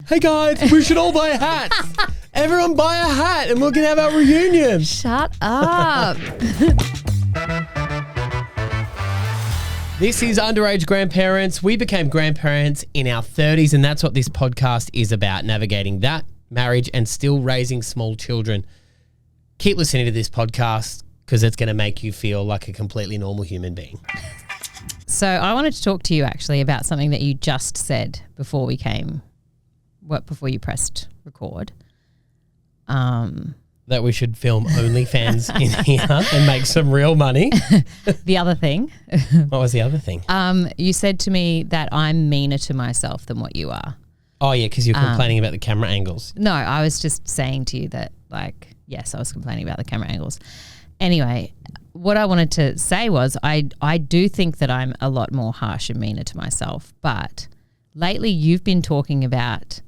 hey guys, we should all buy hats. Everyone buy a hat and we can have our reunion. Shut up. This is Underaged Grandparents. We became grandparents in our 30s, and that's what this podcast is about, navigating that, marriage, and still raising small children. Keep listening to this podcast because it's going to make you feel like a completely normal human being. So I wanted to talk to you actually about something that you just said before before you pressed record. That we should film OnlyFans in here and make some real money. The other thing. What was the other thing? You said to me that I'm meaner to myself than what you are. Oh, yeah, because you're complaining about the camera angles. No, I was just saying to you that, yes, I was complaining about the camera angles. Anyway, what I wanted to say was I do think that I'm a lot more harsh and meaner to myself, but lately you've been talking about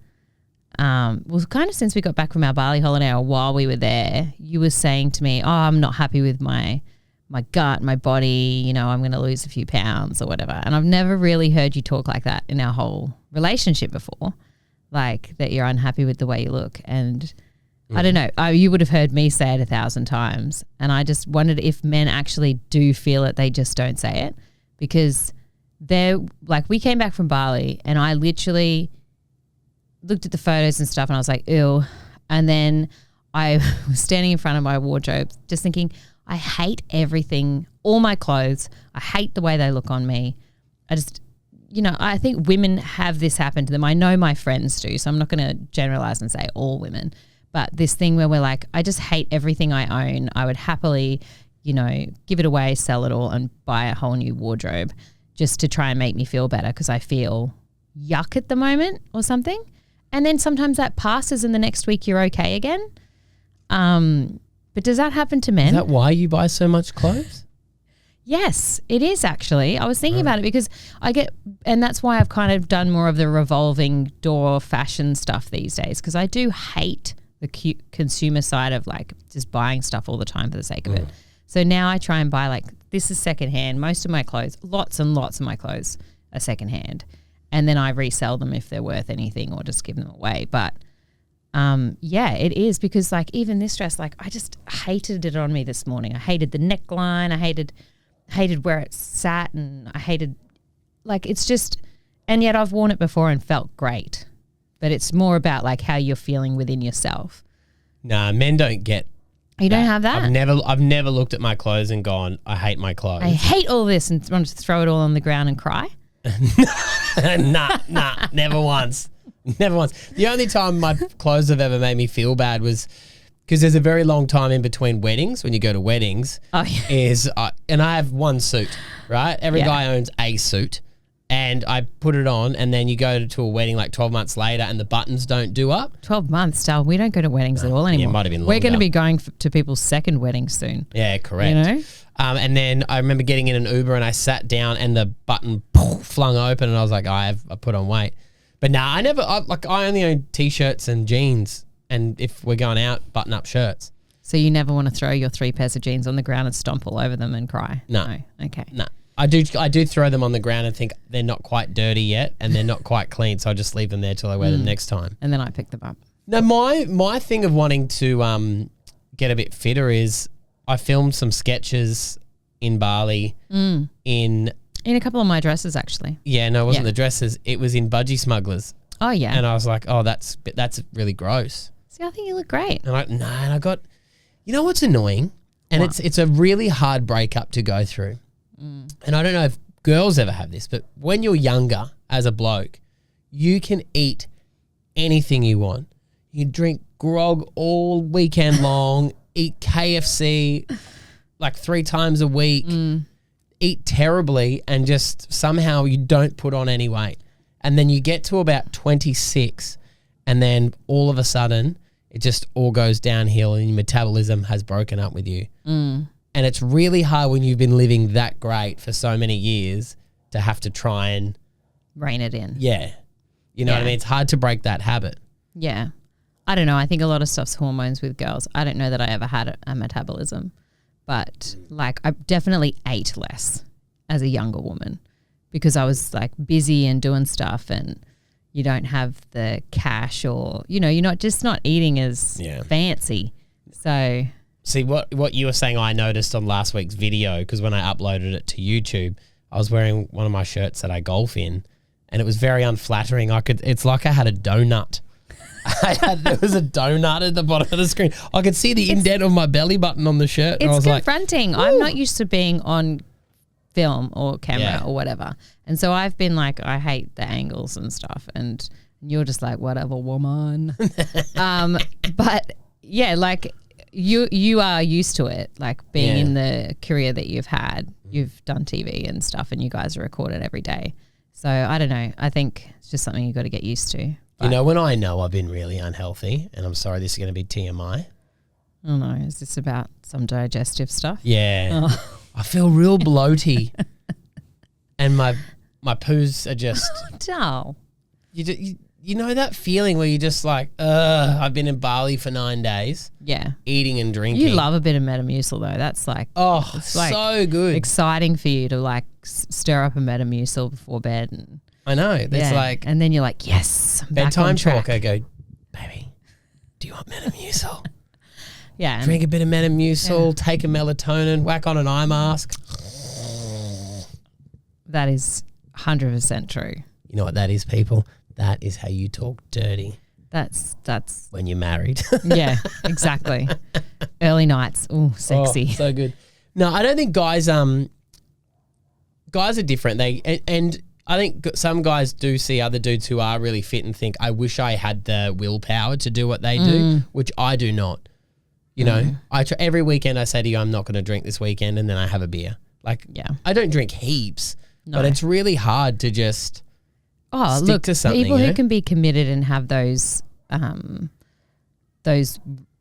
kind of since we got back from our Bali holiday or while we were there, you were saying to me, I'm not happy with my gut, my body, I'm going to lose a few pounds or whatever. And I've never really heard you talk like that in our whole relationship before, like that you're unhappy with the way you look. And I don't know, you would have heard me say it 1,000 times. And I just wondered if men actually do feel it, they just don't say it. Because we came back from Bali and I literally looked at the photos and stuff and I was like, ew. And then I was standing in front of my wardrobe just thinking, I hate everything, all my clothes. I hate the way they look on me. I just, I think women have this happen to them. I know my friends do, so I'm not going to generalize and say all women. But this thing where we're like, I just hate everything I own. I would happily, give it away, sell it all and buy a whole new wardrobe just to try and make me feel better because I feel yuck at the moment or something. And then sometimes that passes and the next week you're okay again. But does that happen to men? Is that why you buy so much clothes? Yes, it is actually. I was thinking about it because and that's why I've kind of done more of the revolving door fashion stuff these days because I do hate the consumer side of just buying stuff all the time for the sake of it. So now I try and buy this is secondhand. Most of my clothes, lots and lots of my clothes are secondhand. And then I resell them if they're worth anything or just give them away. But it is because even this dress, I just hated it on me this morning. I hated the neckline. I hated where it sat and I hated it's just, and yet I've worn it before and felt great. But it's more about how you're feeling within yourself. Nah, men don't get You don't have that? I've never looked at my clothes and gone, I hate my clothes. I hate all this and want to throw it all on the ground and cry. Nah, never once. Never once. The only time my clothes have ever made me feel bad was because there's a very long time in between weddings when you go to weddings. Oh, yeah. And I have one suit, right? Every guy owns a suit. And I put it on and then you go to a wedding 12 months later and the buttons don't do up. 12 months, Dale. We don't go to weddings at all anymore. Yeah, it might have been We're going to longer. be going to people's second weddings soon. Yeah, correct. And then I remember getting in an Uber and I sat down and the button flung open and I was like, I put on weight. But nah, I only own T-shirts and jeans and if we're going out, button up shirts. So you never want to throw your 3 pairs of jeans on the ground and stomp all over them and cry? No. Okay. No. I do throw them on the ground and think they're not quite dirty yet and they're not quite clean, so I just leave them there till I wear them next time. And then I pick them up. No, my thing of wanting to get a bit fitter is I filmed some sketches in Bali in a couple of my dresses actually. Yeah, no, it wasn't the dresses. It was in Budgie Smugglers. Oh yeah. And I was like, oh, that's really gross. See, I think you look great. And I got, you know what's annoying? And it's a really hard breakup to go through. And I don't know if girls ever have this, but when you're younger as a bloke, you can eat anything you want. You can drink grog all weekend long, eat KFC 3 times a week, eat terribly, and just somehow you don't put on any weight. And then you get to about 26 and then all of a sudden it just all goes downhill and your metabolism has broken up with you. And it's really hard when you've been living that great for so many years to have to try and rein it in. Yeah. You know what I mean? It's hard to break that habit. Yeah. I don't know. I think a lot of stuff's hormones with girls. I don't know that I ever had a metabolism, but I definitely ate less as a younger woman because I was busy and doing stuff and, you don't have the cash, or you're not eating as fancy. So see what you were saying, I noticed on last week's video, because when I uploaded it to YouTube, I was wearing one of my shirts that I golf in, and it was very unflattering. It's like I had a donut. There was a donut at the bottom of the screen. I could see the indent of my belly button on the shirt. And I was confronting. Like, I'm not used to being on film or camera or whatever. And so I've been like, I hate the angles and stuff. And you're just like, whatever, woman. But yeah, like you are used to it, like being in the career that you've had. You've done TV and stuff, and you guys are recorded every day. So I don't know. I think it's just something you got to get used to. But when I know I've been really unhealthy, and I'm sorry, this is going to be TMI. Oh no, is this about some digestive stuff? Yeah. Oh. I feel real bloaty. And my poos are just... Oh, You know that feeling where you're just like, I've been in Bali for 9 days. Yeah. Eating and drinking. You love a bit of Metamucil though. That's like... Oh, it's like so good. Exciting for you to like stir up a Metamucil before bed. And I know. It's like... And then you're like, yes, I'm bedtime back on talk. track. I go, baby, do you want Metamucil? Yeah. Drink a bit of Metamucil, take a melatonin, whack on an eye mask. That is 100% true. You know what that is, people? That is how you talk dirty. That's when you're married. Yeah, exactly. Early nights. Ooh, sexy. Oh, so good. No, I don't think guys are different. And I think some guys do see other dudes who are really fit and think, I wish I had the willpower to do what they do, which I do not. You know, every weekend I say to you, I'm not going to drink this weekend, and then I have a beer. Like, I don't drink heaps, but it's really hard to just stick to something. People who can be committed and have those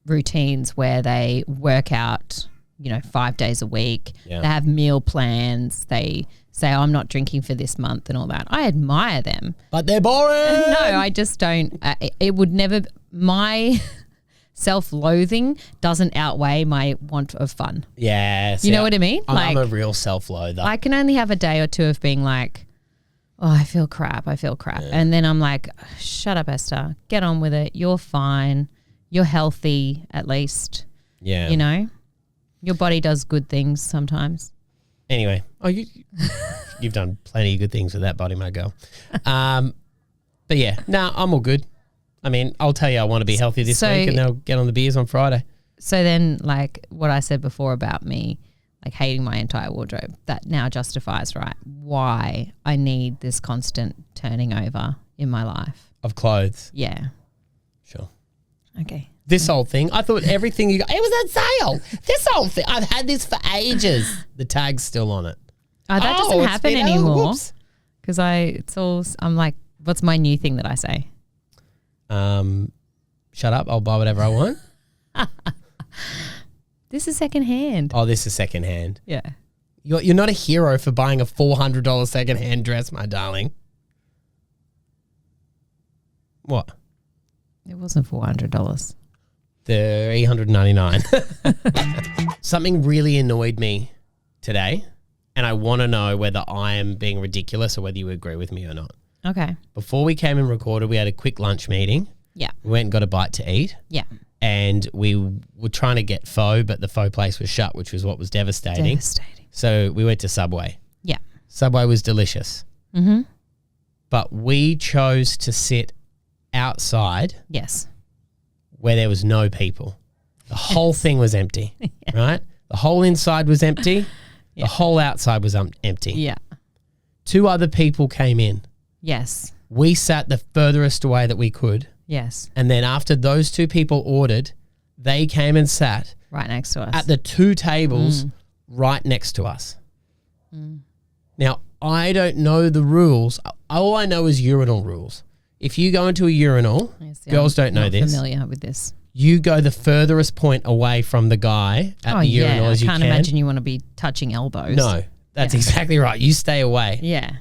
routines where they work out, 5 days a week. They have meal plans. They say, I'm not drinking for this month and all that. I admire them. But they're boring. No, I just don't. It would never, my self-loathing doesn't outweigh my want of fun. Yeah. You know what I mean? I'm a real self-loather. I can only have a day or two of being like, oh, I feel crap. Yeah. And then I'm like, shut up, Esther. Get on with it. You're fine. You're healthy at least. Yeah. Your body does good things sometimes. Anyway. Oh, you've done plenty of good things with that body, my girl. But yeah, I'm all good. I mean, I'll tell you I want to be healthy this week, and they'll get on the beers on Friday. So then, like what I said before about me, like hating my entire wardrobe, that now justifies, right, why I need this constant turning over in my life. Of clothes? Yeah. Sure. Okay. This whole thing, I thought everything you got, it was on sale. This whole thing, I've had this for ages. The tag's still on it. Oh, that doesn't happen anymore. Because I'm like, what's my new thing that I say? Shut up, I'll buy whatever I want. This is secondhand. Oh, this is secondhand. Yeah. You're not a hero for buying a $400 secondhand dress, my darling. What? It wasn't $400. They're $899. Something really annoyed me today, and I want to know whether I am being ridiculous or whether you agree with me or not. Okay. Before we came and recorded, we had a quick lunch meeting. Yeah. We went and got a bite to eat. Yeah. And we were trying to get pho, but the pho place was shut, which was what was devastating. So we went to Subway. Yeah. Subway was delicious. Mm-hmm. But we chose to sit outside. Yes. Where there was no people. The whole thing was empty, right? The whole inside was empty. The whole outside was empty. Yeah. 2 other people came in. Yes. We sat the furthest away that we could. Yes. And then after those 2 people ordered, they came and sat right next to us at the 2 tables right next to us. Now, I don't know the rules. All I know is urinal rules. If you go into a urinal, girls don't know this. I'm familiar with this. You go the furthest point away from the guy at the urinal as you can. I can't imagine you want to be touching elbows. No, that's exactly right. You stay away. Yeah.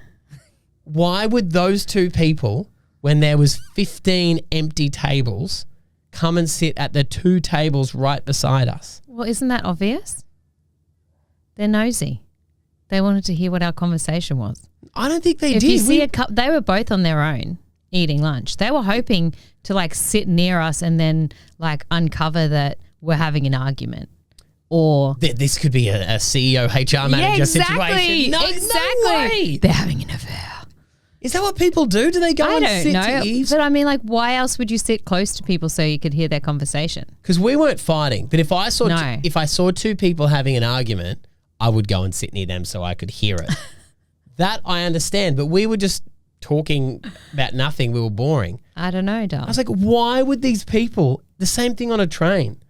Why would those 2 people, when there was 15 empty tables, come and sit at the 2 tables right beside us? Well, isn't that obvious? They're nosy. They wanted to hear what our conversation was. I don't think they did. If you see they were both on their own. eating lunch. They were hoping to like sit near us and then like uncover that we're having an argument. Or this could be a CEO HR manager situation. No, exactly. No way. They're having an affair. Is that what people do? Do they go and sit to eavesdrop? But I mean, like, why else would you sit close to people so you could hear their conversation? Because we weren't fighting. But if I saw two people having an argument, I would go and sit near them so I could hear it. That I understand. But we were just talking about nothing. We were boring. I don't know, Dal. I was like, why would these people? The same thing on a train.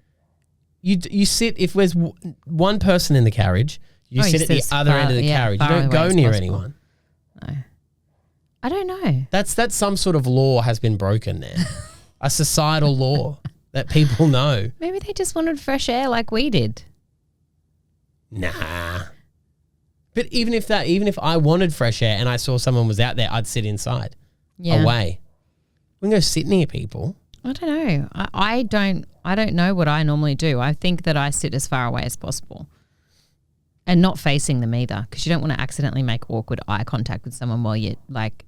You sit, if there's one person in the carriage, you sit at the other end of the carriage. You don't go near anyone. No. I don't know. That's some sort of law has been broken there. A societal law that people know. Maybe they just wanted fresh air like we did. Nah. But even if I wanted fresh air and I saw someone was out there, I'd sit inside. Yeah. Away. We can go sit near people. I don't know. I don't know what I normally do. I think that I sit as far away as possible. And not facing them either, because you don't want to accidentally make awkward eye contact with someone while you're like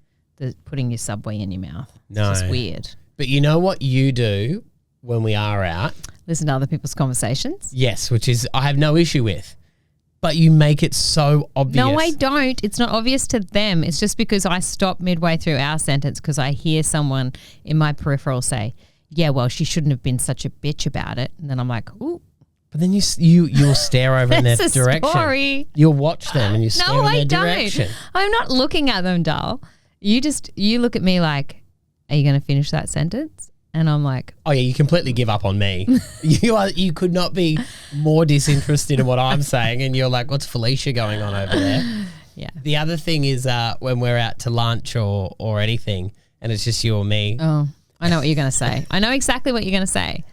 putting your Subway in your mouth. It's just weird. But you know what you do when we are out? Listen to other people's conversations? Yes, which is I have no issue with. But you make it so obvious. No, I don't. It's not obvious to them. It's just because I stop midway through our sentence because I hear someone in my peripheral say, yeah, well, she shouldn't have been such a bitch about it. And then I'm like, ooh. But then you'll stare over in their direction. Story. You'll watch them and you stare in their direction. I'm not looking at them, Dal. You look at me like, are you going to finish that sentence? And I'm like, oh yeah, you completely give up on me. You could not be more disinterested in what I'm saying, and you're like, what's Felicia going on over there? Yeah. The other thing is when we're out to lunch or anything, and it's just you or me. Oh, I know what you're going to say. I know exactly what you're going to say.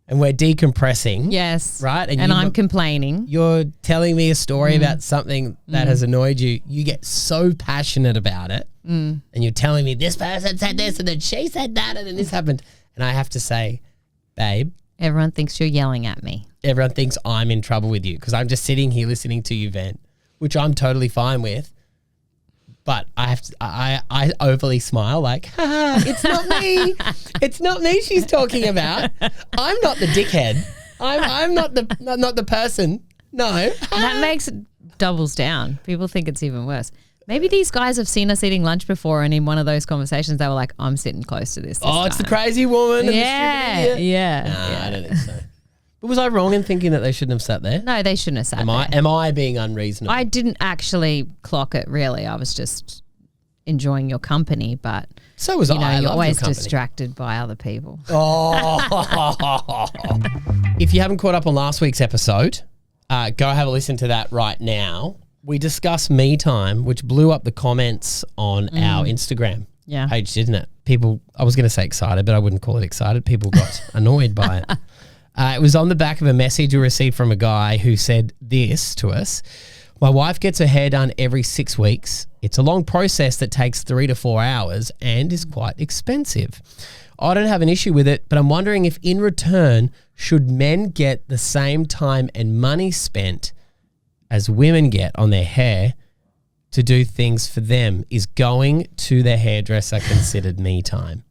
And we're decompressing. Yes. Right? And I'm complaining. You're telling me a story about something that has annoyed you. You get so passionate about it. And you're telling me this person said this and then she said that and then this happened. And I have to say, babe. Everyone thinks you're yelling at me. Everyone thinks I'm in trouble with you because I'm just sitting here listening to you vent, which I'm totally fine with. But I overly smile like, it's not me. It's not me she's talking about. I'm not the dickhead. I'm not the person. No. That makes it doubles down. People think it's even worse. Maybe these guys have seen us eating lunch before and in one of those conversations they were like, I'm sitting close to this time. It's the crazy woman. Yeah. I don't think so. But was I wrong in thinking that they shouldn't have sat there? No, they shouldn't have sat there. Am I being unreasonable? I didn't actually clock it really. I was just enjoying your company, but so was I. You're always distracted by other people. Oh. If you haven't caught up on last week's episode, go have a listen to that right now. We discussed me time, which blew up the comments on our Instagram page, didn't it? People, I was going to say excited, but I wouldn't call it excited. People got annoyed by it. It was on the back of a message we received from a guy who said this to us. My wife gets her hair done every 6 weeks. It's a long process that takes 3 to 4 hours and is quite expensive. I don't have an issue with it, but I'm wondering if in return, should men get the same time and money spent as women get on their hair to do things for them? Is going to their hairdresser considered me time?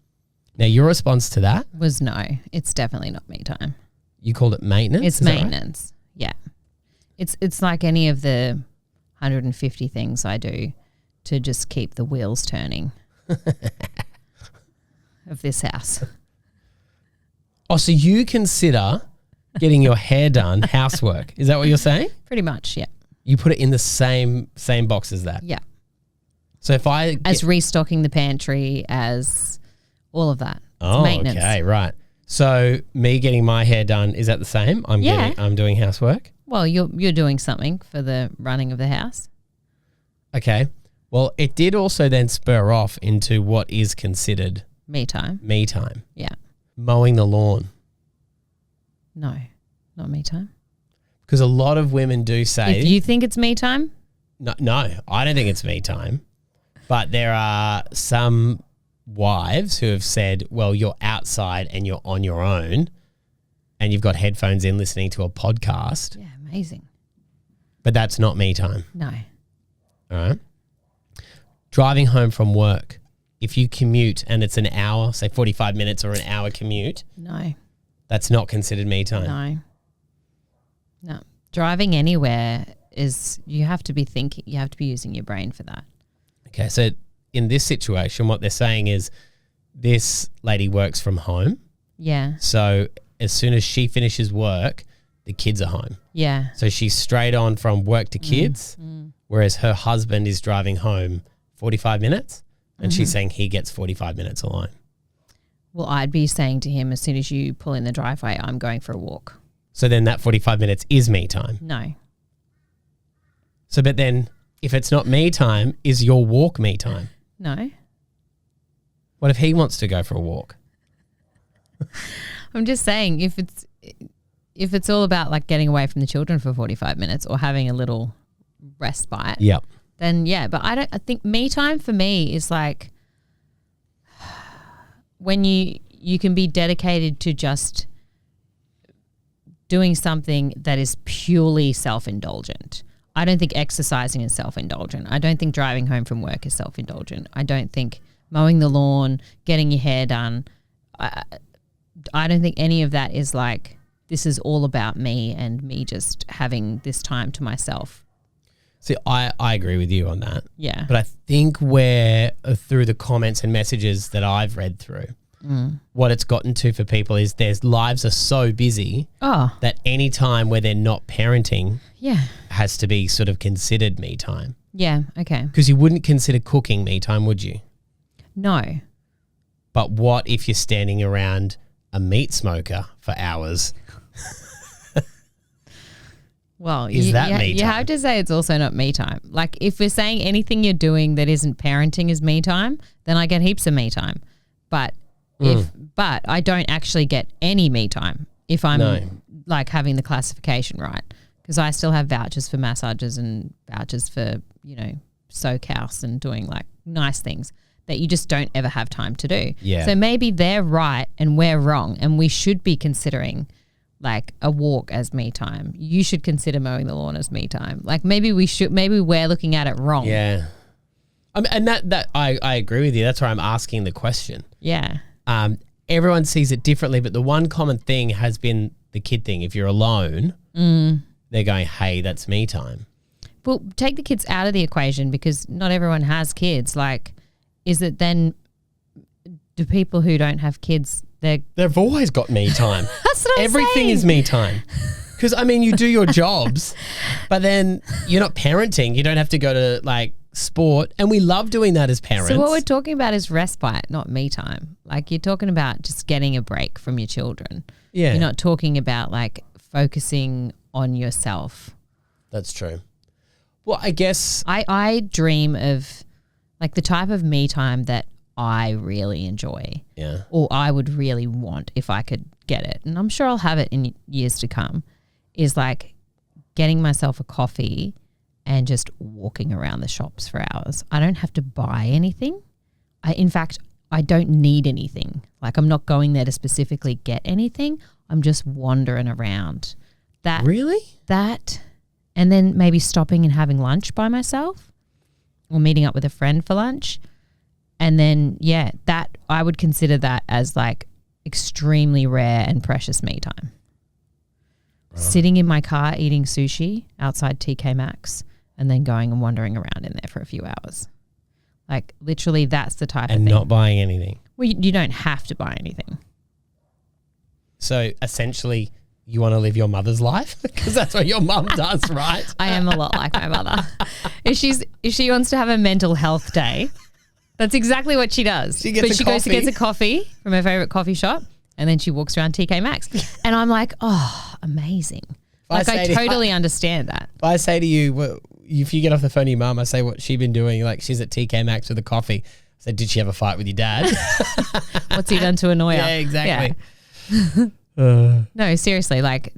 Now, your response to that? Was no. It's definitely not me time. You called it maintenance? It's maintenance. Yeah. It's like any of the 150 things I do to just keep the wheels turning of this house. Oh, so you consider getting your hair done housework. Is that what you're saying? Pretty much, yeah. You put it in the same box as that? Yeah. So if as restocking the pantry, as all of that. It's maintenance. Okay, right. So me getting my hair done, is that the same? I'm doing housework? Well, you're doing something for the running of the house. Okay. Well, it did also then spur off into what is considered me time. Me time. Yeah. Mowing the lawn. No, not me time. Because a lot of women do say... If you think it's me time? No, I don't think it's me time. But there are some wives who have said, well, you're outside and you're on your own and you've got headphones in listening to a podcast. Yeah, amazing. But that's not me time. No. All right. Driving home from work. if you commute and it's an hour, say 45 minutes or an hour commute, No. that's not considered me time. No. Driving anywhere you have to be thinking, you have to be using your brain for that. Okay, so in this situation, what they're saying is this lady works from home. Yeah. So as soon as she finishes work, the kids are home. Yeah. So she's straight on from work to kids, whereas her husband is driving home 45 minutes and she's saying he gets 45 minutes alone. Well, I'd be saying to him, as soon as you pull in the driveway, I'm going for a walk. So then that 45 minutes is me time. No. So but then if it's not me time, is your walk me time? No. What if he wants to go for a walk? I'm just saying if it's all about like getting away from the children for 45 minutes or having a little respite, Yep. then yeah. But I think me time for me is like when you can be dedicated to just doing something that is purely self-indulgent. I don't think exercising is self-indulgent. I don't think driving home from work is self-indulgent. I don't think mowing the lawn, getting your hair done, I don't think any of that is like, this is all about me and me just having this time to myself. See, I agree with you on that. Yeah. But I think where through the comments and messages that I've read through, what it's gotten to for people is their lives are so busy that any time where they're not parenting has to be sort of considered me time. Yeah, okay. Because you wouldn't consider cooking me time, would you? No. But what if you're standing around a meat smoker for hours? Well, is that me time? You have to say it's also not me time. Like if we're saying anything you're doing that isn't parenting is me time, then I get heaps of me time. But but I don't actually get any me time if I'm like having the classification right, because I still have vouchers for massages and vouchers for, you know, soak house and doing like nice things that you just don't ever have time to do. Yeah. So maybe they're right and we're wrong, and we should be considering like a walk as me time. You should consider mowing the lawn as me time. Like maybe we're looking at it wrong. Yeah. And that I agree with you. That's why I'm asking the question. Yeah. Everyone sees it differently, but the one common thing has been the kid thing. If you're alone, they're going, hey, that's me time. Well, take the kids out of the equation because not everyone has kids. Like, is it then do people who don't have kids, they've always got me time. That's what I'm Everything saying. is me time. Because, I mean, you do your jobs, but then you're not parenting. You don't have to go to, like, sport. And we love doing that as parents. So what we're talking about is respite, not me time. Like, you're talking about just getting a break from your children. Yeah. You're not talking about, like, focusing on yourself. That's true. Well, I guess I dream of, like, the type of me time that I really enjoy. Yeah. Or I would really want if I could get it. And I'm sure I'll have it in years to come. Is like getting myself a coffee and just walking around the shops for hours. I don't have to buy anything. In fact, I don't need anything. Like I'm not going there to specifically get anything. I'm just wandering around. Really? And then maybe stopping and having lunch by myself or meeting up with a friend for lunch. And then, yeah, that I would consider that as like extremely rare and precious me time. Sitting in my car eating sushi outside TK Maxx and then going and wandering around in there for a few hours. Like literally that's the type of thing. And not buying anything. Well, you don't have to buy anything. So essentially you want to live your mother's life because that's what your mum does, right? I am a lot like my mother. If she wants to have a mental health day, that's exactly what she does. She goes to get a coffee from her favorite coffee shop and then she walks around TK Maxx. And I'm like, oh, amazing. Like I totally understand that. If I say to you, well, if you get off the phone to your mum, I say what she's been doing, like she's at TK Maxx with a coffee. I said, did she have a fight with your dad? What's he done to annoy her? Yeah, exactly. Yeah. No, seriously, like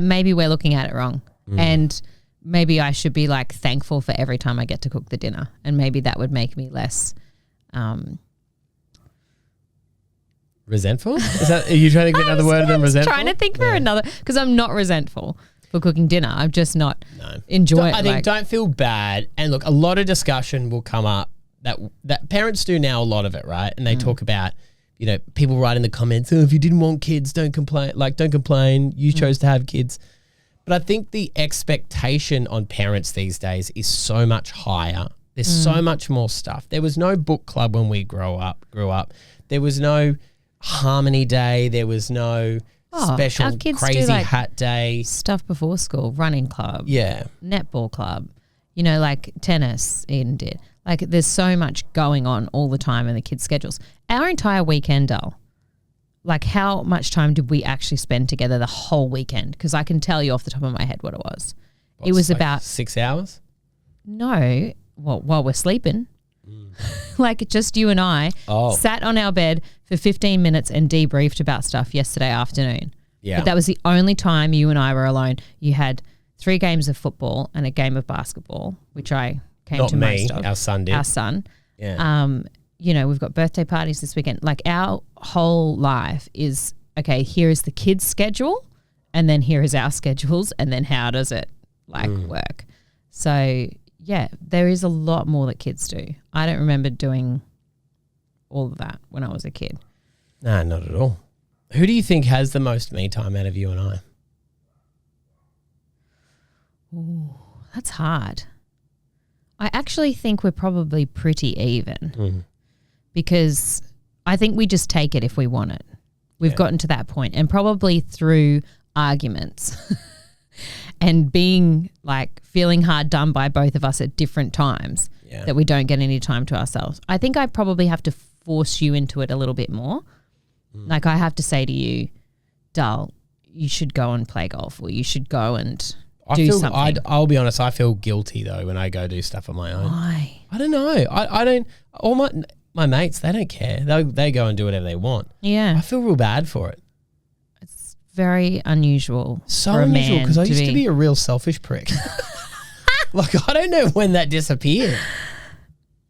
maybe we're looking at it wrong. And maybe I should be like thankful for every time I get to cook the dinner. And maybe that would make me less resentful? Are you trying to get another word than resentful? I'm trying to think for another, because I'm not resentful for cooking dinner. I'm just not enjoying it. I think don't feel bad. And look, a lot of discussion will come up that parents do now a lot of it, right? And they talk about, you know, people write in the comments, oh, if you didn't want kids, don't complain. Like, don't complain. You chose to have kids. But I think the expectation on parents these days is so much higher. There's so much more stuff. There was no book club when we grew up. There was no Harmony Day. There was no special crazy hat day. Stuff before school, running club. Yeah. Netball club. You know, like tennis Eden did. Like there's so much going on all the time in the kids' schedules. Our entire weekend, Dal, like how much time did we actually spend together the whole weekend? Because I can tell you off the top of my head what it was. It was like about 6 hours? No, well, while we're sleeping. Like just you and I sat on our bed for 15 minutes and debriefed about stuff yesterday afternoon. Yeah. But that was the only time you and I were alone. You had 3 games of football and a game of basketball, which I came to most of. Our son did. Our son. Yeah. You know, we've got birthday parties this weekend. Like our whole life is, okay, here is the kids' schedule and then here is our schedules and then how does it work? So yeah, there is a lot more that kids do. I don't remember doing all of that when I was a kid. Nah, not at all. Who do you think has the most me time out of you and I? Ooh, that's hard. I actually think we're probably pretty even because I think we just take it if we want it. We've gotten to that point, and probably through arguments and being like feeling hard done by both of us at different times that we don't get any time to ourselves. I think I probably have to force you into it a little bit more. Like I have to say to you, Dal, you should go and play golf, or you should go and do something. I'll be honest, I feel guilty though when I go do stuff on my own. Why? I don't know. I don't. All my mates, they don't care. They go and do whatever they want. Yeah. I feel real bad for it. It's very unusual. So unusual because I used to be a real selfish prick. Like I don't know when that disappeared.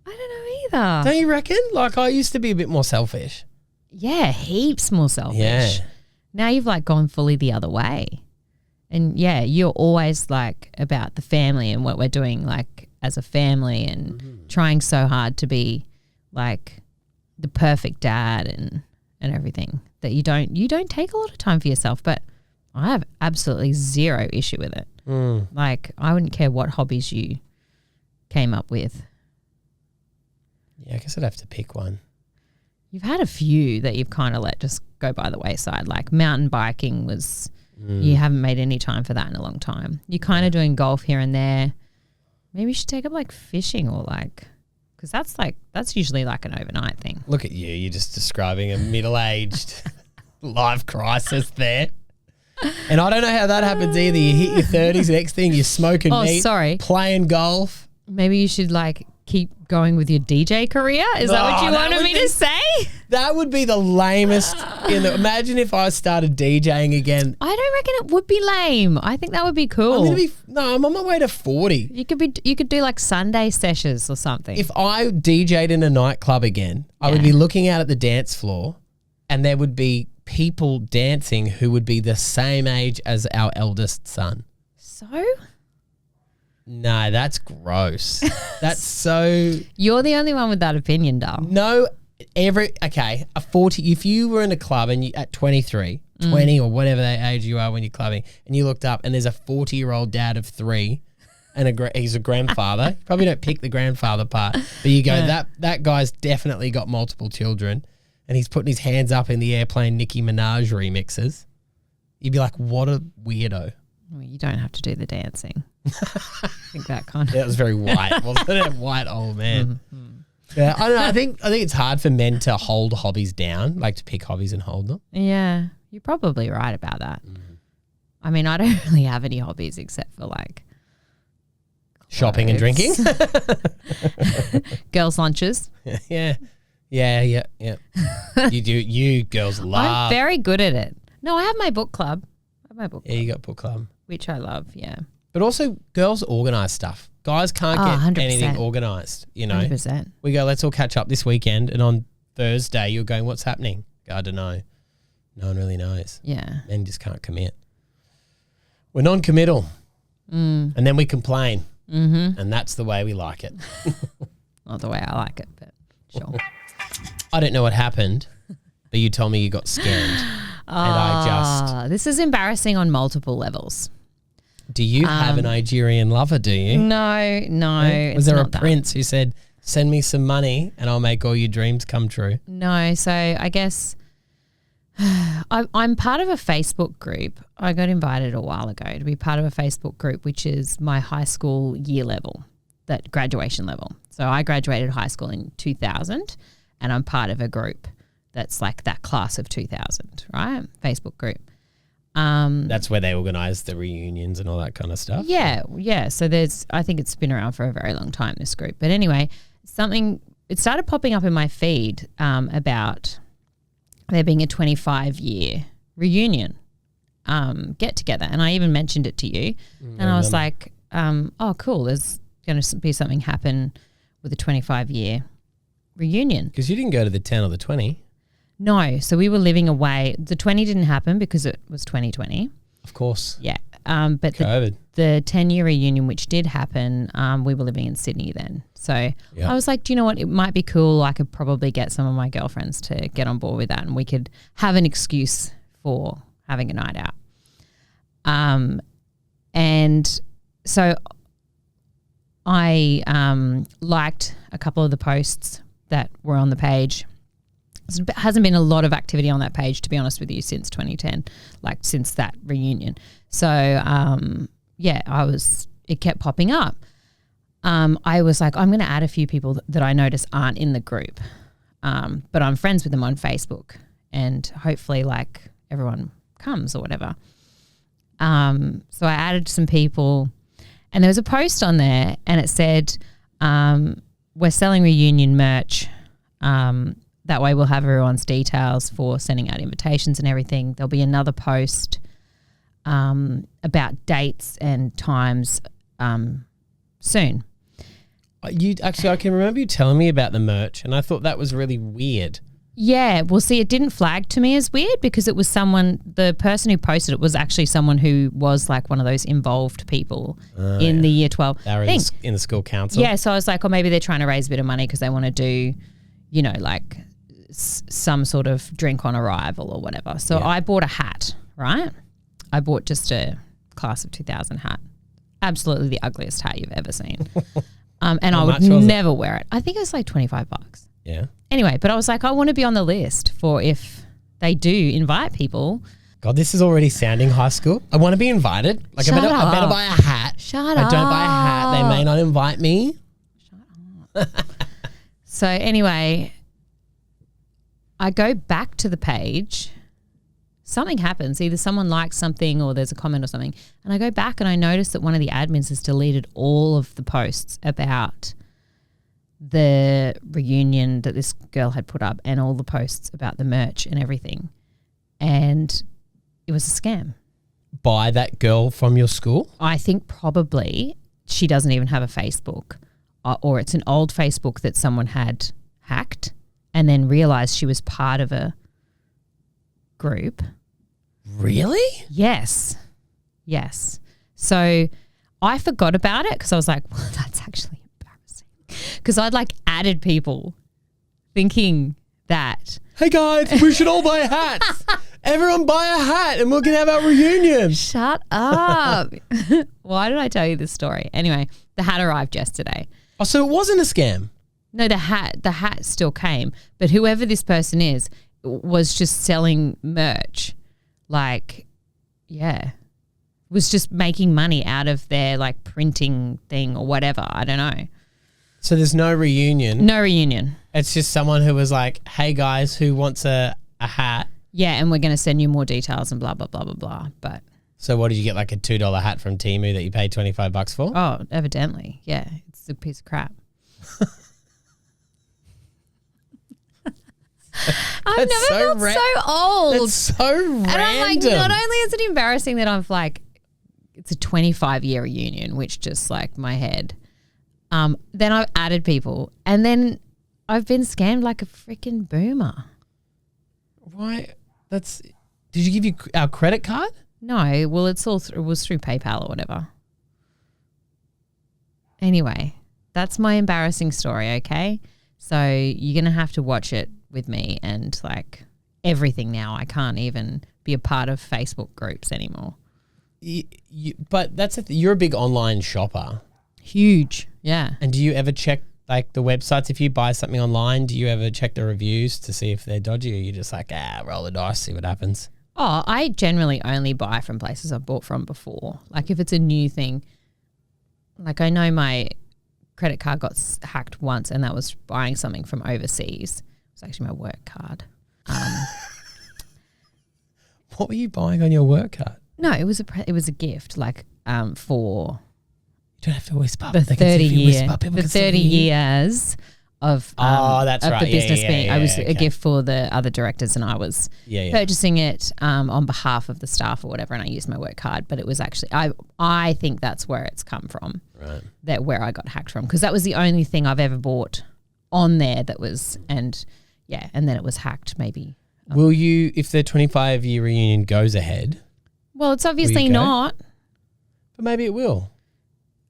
I don't know either. Don't you reckon? Like I used to be a bit more selfish. Yeah, heaps more selfish. Yeah. Now you've like gone fully the other way. And yeah, you're always like about the family and what we're doing like as a family and trying so hard to be like the perfect dad and everything that you don't take a lot of time for yourself. But I have absolutely zero issue with it. Like I wouldn't care what hobbies you came up with. Yeah, I guess I'd have to pick one. You've had a few that you've kind of let just go by the wayside. Like mountain biking was, you haven't made any time for that in a long time. You're kind of doing golf here and there. Maybe you should take up like fishing or like, because that's usually like an overnight thing. Look at you. You're just describing a middle-aged life crisis there. And I don't know how that happens either. You hit your 30s, next thing you're smoking meat, playing golf. Maybe you should like keep going with your DJ career? Is that what you wanted me to say? That would be the lamest. Imagine if I started DJing again. I don't reckon it would be lame. I think that would be cool. I'm on my way to 40. You could do like Sunday sessions or something. If I DJ'd in a nightclub again, I would be looking out at the dance floor and there would be people dancing who would be the same age as our eldest son. So? No, that's gross. That's so... You're the only one with that opinion, Dal. No, a 40... If you were in a club and you at 23, 20 or whatever that age you are when you're clubbing, and you looked up and there's a 40-year-old dad of 3 and he's a grandfather. You probably don't pick the grandfather part, but you go, that guy's definitely got multiple children and he's putting his hands up in the air playing Nicki Minaj remixes. You'd be like, what a weirdo. Well, you don't have to do the dancing. I think that kind of... That was very white, wasn't it? White old man. Yeah, I don't know. I think it's hard for men to hold hobbies down, like to pick hobbies and hold them. Yeah, you're probably right about that. I mean, I don't really have any hobbies except for like... Shopping and drinking? Girls' lunches. Yeah. You girls love... I'm very good at it. No, I have my book club. Yeah, you got book club. Which I love, yeah. But also, girls organise stuff. Guys can't get 100%. anything organised, you know. 100%. We go, let's all catch up this weekend, and on Thursday you're going, what's happening? I don't know. No one really knows. Yeah. Men just can't commit. We're non-committal. And then we complain. And that's the way we like it. Not the way I like it, but sure. I don't know what happened, but you told me you got scammed. This is embarrassing on multiple levels. Do you have a Nigerian lover, do you? No. Was there a prince who said, send me some money and I'll make all your dreams come true? No. So I guess I'm part of a Facebook group. I got invited a while ago to be part of a Facebook group, which is my high school year level, that graduation level. So I graduated high school in 2000 and I'm part of a group that's like that class of 2000, right? Facebook group. That's where they organise the reunions and all that kind of stuff. Yeah. So I think it's been around for a very long time, this group. But anyway, it started popping up in my feed about there being a 25-year reunion get together. And I even mentioned it to you. And I was like, oh, cool. There's going to be something happen with a 25-year reunion. Because you didn't go to the 10 or the 20. No. So we were living away. The 20 didn't happen because it was 2020. Of course. Yeah. But COVID. The 10-year reunion, which did happen, we were living in Sydney then. So I was like, do you know what? It might be cool. I could probably get some of my girlfriends to get on board with that and we could have an excuse for having a night out. And so I liked a couple of the posts that were on the page. There hasn't been a lot of activity on that page, to be honest with you, since 2010, like since that reunion. So, it kept popping up. I was like, I'm going to add a few people that I notice aren't in the group, but I'm friends with them on Facebook and hopefully like everyone comes or whatever. So I added some people and there was a post on there and it said, we're selling reunion merch. That way we'll have everyone's details for sending out invitations and everything. There'll be another post about dates and times soon. I can remember you telling me about the merch and I thought that was really weird. Yeah, well, see, it didn't flag to me as weird because it was the person who posted it was actually someone who was like one of those involved people in the year 12 they were thing. In the school council. Yeah, so I was like, maybe they're trying to raise a bit of money because they want to do, like some sort of drink on arrival or whatever. So I bought a hat, right? I bought just a class of 2000 hat. Absolutely the ugliest hat you've ever seen. And I would never wear it. I think it was like $25. Yeah. Anyway, but I was like, I want to be on the list for if they do invite people. God, this is already sounding high school. I want to be invited. Like I better buy a hat. Shut up. I don't buy a hat, they may not invite me. Shut up. So anyway, I go back to the page. Something happens. Either someone likes something or there's a comment or something. And I go back and I notice that one of the admins has deleted all of the posts about the reunion that this girl had put up and all the posts about the merch and everything. And it was a scam. By that girl from your school? I think probably she doesn't even have a Facebook or it's an old Facebook that someone had hacked and then realised she was part of a group. Really? Yes. So I forgot about it because I was like, well, that's actually embarrassing. Because I'd like added people thinking that. Hey guys, we should all buy hats. Everyone buy a hat and we can have our reunion. Shut up. Why did I tell you this story? Anyway, the hat arrived yesterday. Oh, so it wasn't a scam? No, the hat still came. But whoever this person is was just selling merch. Like, yeah. Was just making money out of their like printing thing or whatever. I don't know. So there's no reunion? No reunion. It's just someone who was like, hey guys, who wants a hat? Yeah, and we're going to send you more details and blah, blah, blah, blah, blah. But so what, did you get like a $2 hat from Temu that you paid $25 for? Oh, evidently. Yeah, it's a piece of crap. I've never felt so old. That's so random. And I'm like, not only is it embarrassing that I'm like, it's a 25-year reunion, which just like my head. Then I've added people and then I've been scammed like a freaking boomer. Why? Did you give you our credit card? No, well, it was through PayPal or whatever. Anyway, That's my embarrassing story, okay? So you're going to have to watch it with me and like everything now. I can't even be a part of Facebook groups anymore. But that's you're a big online shopper. Huge, yeah. And do you ever check like the websites? If you buy something online, do you ever check the reviews to see if they're dodgy, or you just like, roll the dice, see what happens? Oh, I generally only buy from places I've bought from before. Like if it's a new thing, like I know my credit card got hacked once and that was buying something from overseas. It was actually my work card. What were you buying on your work card? No, it was a gift like for you don't have to whisper. The 30 years of that's of right. the business being. I was okay. a gift for the other directors, and I was purchasing it on behalf of the staff or whatever. And I used my work card, but it was actually I think that's where it's come from. Right. That where I got hacked from, because that was the only thing I've ever bought on there that was and then it was hacked. Maybe. Will you, if the 25-year reunion goes ahead? Well, it's obviously not. But maybe it will.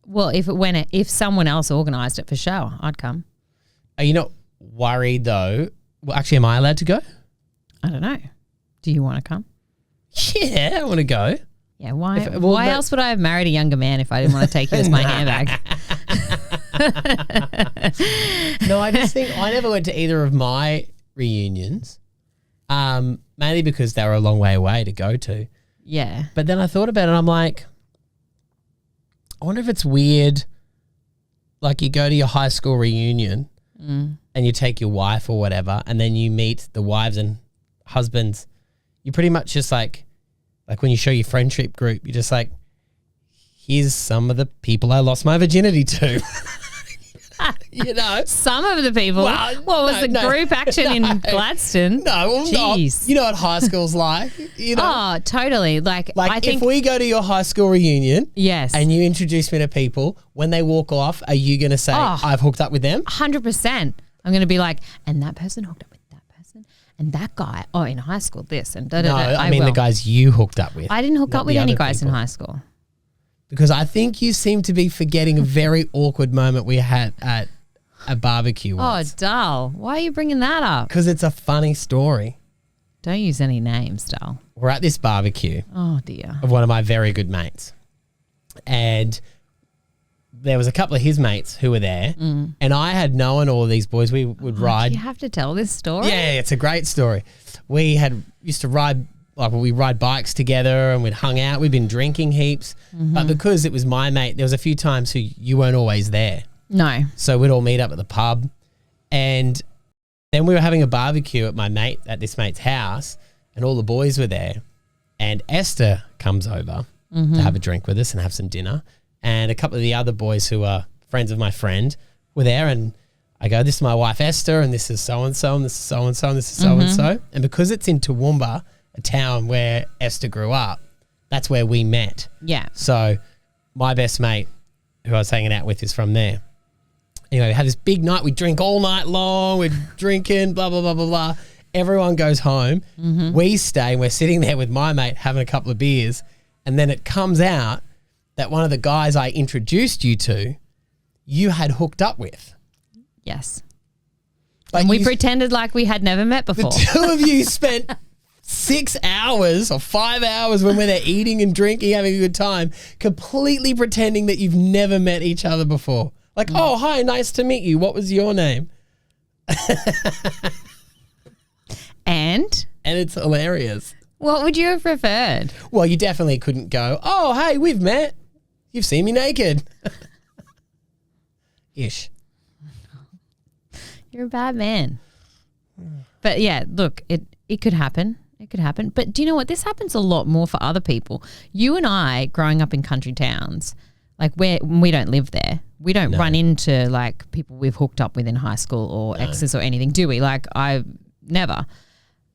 Well, if someone else organised it for sure, I'd come. Are you not worried though? Well, actually, am I allowed to go? I don't know. Do you want to come? Yeah, I want to go. Yeah, why else would I have married a younger man if I didn't want to take you as my handbag? No, I just think I never went to either of my reunions, mainly because they were a long way away to go to. Yeah. But then I thought about it and I'm like, I wonder if it's weird, like you go to your high school reunion and you take your wife or whatever, and then you meet the wives and husbands. You pretty much just like when you show your friendship group, you're just like, here's some of the people I lost my virginity to. You know? Some of the people. Well, what was the group action in Gladstone? No, jeez. You know what high school's like. You know? Oh, totally. Like I think if we go to your high school reunion, yes, and you introduce me to people, when they walk off, are you going to say, I've hooked up with them? 100%. I'm going to be like, and that person hooked up with that person, and that guy, in high school, this, and da da da. No, I mean the guys you hooked up with. I didn't hook up with any guys in high school. Because I think you seem to be forgetting a very awkward moment we had at a barbecue once. Oh, dull. Why are you bringing that up? Because it's a funny story. Don't use any names, dull. We're at this barbecue. Oh, dear. Of one of my very good mates. And there was a couple of his mates who were there. And I had known all of these boys. We would ride. Do you have to tell this story? Yeah, it's a great story. We used to ride, we ride bikes together and we'd hung out. We'd been drinking heaps. But because it was my mate, there was a few times you weren't always there. No. So we'd all meet up at the pub, and then we were having a barbecue at this mate's house, and all the boys were there, and Esther comes over to have a drink with us and have some dinner, and a couple of the other boys who are friends of my friend were there, and I go, this is my wife Esther, and this is so-and-so, and this is so-and-so, and this is so-and-so. And because it's in Toowoomba, a town where Esther grew up, that's where we met. Yeah. So my best mate, who I was hanging out with, is from there. Anyway, we had this big night. We drink all night long. We're drinking, blah, blah, blah, blah, blah. Everyone goes home. We stay, and we're sitting there with my mate having a couple of beers. And then it comes out that one of the guys I introduced you to, you had hooked up with. Yes. But and we pretended like we had never met before. The two of you spent 6 hours or 5 hours when we're there eating and drinking, having a good time, completely pretending that you've never met each other before. Like, oh, hi, nice to meet you. What was your name? And it's hilarious. What would you have preferred? Well, you definitely couldn't go, oh, hey, we've met. You've seen me naked. Ish. You're a bad man. But yeah, look, it could happen. It could happen. But do you know what? This happens a lot more for other people. You and I, growing up in country towns, like we don't live there. We don't run into like people we've hooked up with in high school or exes or anything, do we? Like I've never.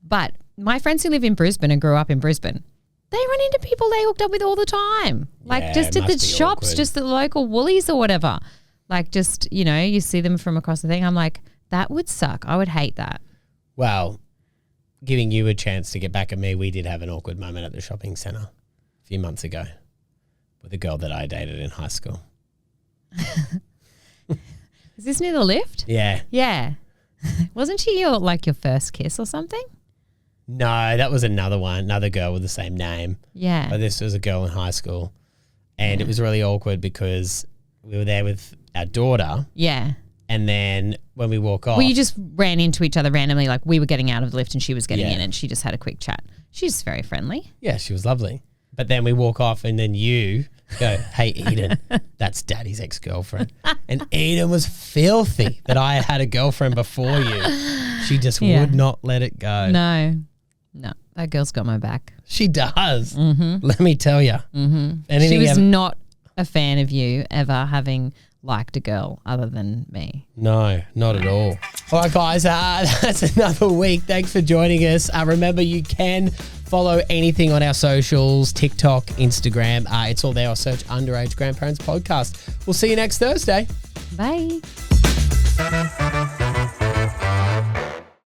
But my friends who live in Brisbane and grew up in Brisbane, they run into people they hooked up with all the time. Like just at the shops, just at the local Woolies or whatever. Like just, you see them from across the thing. I'm like, that would suck. I would hate that. Well, giving you a chance to get back at me, we did have an awkward moment at the shopping centre a few months ago with a girl that I dated in high school. Is this near the lift? Yeah. Yeah. Wasn't she your first kiss or something? No, that was another one, another girl with the same name. Yeah. But this was a girl in high school. And it was really awkward because we were there with our daughter. Yeah. And then when we walk off. Well, you just ran into each other randomly, like we were getting out of the lift and she was getting Yeah. in and she just had a quick chat. She's very friendly. Yeah, she was lovely. But then we walk off and then you go, hey, Eden, that's Daddy's ex-girlfriend. And Eden was filthy that I had a girlfriend before you. She just would not let it go. No, that girl's got my back. She does. Let me tell you. She was not a fan of you ever having liked a girl other than me. No, not at all. All right, guys, that's another week. Thanks for joining us. Remember, you can follow anything on our socials, TikTok, Instagram. It's all there. Or search Underaged Grandparents Podcast. We'll see you next Thursday. Bye.